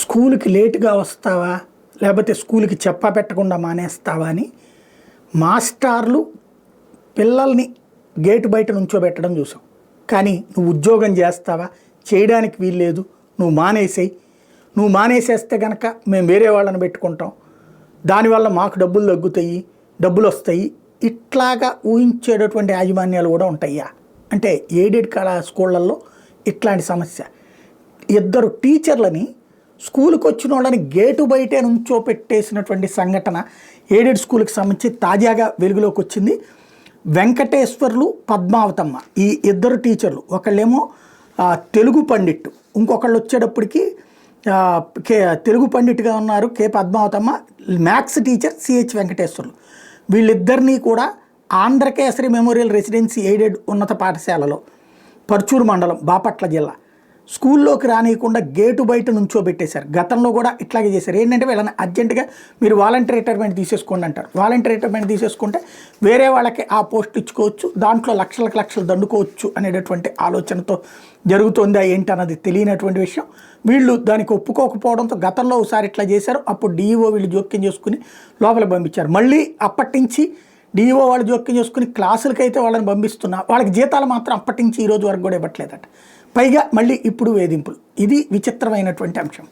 స్కూల్కి లేటుగా వస్తావా లేకపోతే స్కూల్కి చెప్పా పెట్టకుండా మానేస్తావా అని మాస్టర్లు పిల్లల్ని గేటు బయట నుంచోబెట్టడం చూసాం. కానీ నువ్వు ఉద్యోగం చేస్తావా, చేయడానికి వీల్లేదు, నువ్వు మానేసేయి, నువ్వు మానేసేస్తే కనుక మేము వేరే వాళ్ళని పెట్టుకుంటాం, దానివల్ల మాకు డబ్బులు తగ్గుతాయి, డబ్బులు వస్తాయి, ఇట్లాగా ఊహించేటటువంటి యాజమాన్యాలు కూడా ఉంటాయా అంటే ఎయిడెడ్ స్కూళ్ళల్లో ఇట్లాంటి సమస్య. ఇద్దరు టీచర్లని స్కూల్కి వచ్చిన వాళ్ళని గేటు బయటే నుంచోపెట్టేసినటువంటి సంఘటన ఎయిడెడ్ స్కూల్కి సంబంధించి తాజాగా వెలుగులోకి వచ్చింది. వెంకటేశ్వర్లు, పద్మావతమ్మ ఈ ఇద్దరు టీచర్లు, ఒకళ్ళేమో తెలుగు పండిట్, ఇంకొకళ్ళు వచ్చేటప్పటికి తెలుగు పండిట్గా ఉన్నారు K Padmavathamma, maths teacher CH Venkateswarlu. వీళ్ళిద్దరినీ కూడా ఆంధ్రకేసరి మెమోరియల్ రెసిడెన్సీ ఎయిడెడ్ ఉన్నత పాఠశాలలో పర్చూరు మండలం బాపట్ల జిల్లా స్కూల్లోకి రానియకుండా గేటు బయట నుంచోబెట్టేశారు. గతంలో కూడా ఇట్లాగే చేశారు. ఏంటంటే వీళ్ళని అర్జెంటుగా మీరు వాలంటీర్ రిటైర్మెంట్ తీసేసుకోండి అంటారు. వాలంటీర్ రిటైర్మెంట్ తీసేసుకుంటే వేరే వాళ్ళకి ఆ పోస్ట్ ఇచ్చుకోవచ్చు, దాంట్లో లక్షలకు లక్షలు దండుకోవచ్చు అనేటటువంటి ఆలోచనతో జరుగుతుందా ఏంటి అన్నది తెలియనటువంటి విషయం. వీళ్ళు దానికి ఒప్పుకోకపోవడంతో గతంలో ఒకసారి ఇట్లా చేశారు. అప్పుడు డిఈఓ వీళ్ళు జోక్యం చేసుకుని లోపలికి పంపించారు. మళ్ళీ అప్పటి నుంచి డిఈఓ వాళ్ళు జోక్యం చేసుకుని క్లాసులకైతే వాళ్ళని పంపిస్తున్నా, వాళ్ళకి జీతాలు మాత్రం అప్పటి నుంచి ఈ రోజు వరకు కూడా ఇవ్వట్లేదట. పైగా మళ్ళీ ఇప్పుడు వేధింపులు. ఇది విచిత్రమైనటువంటి అంశం.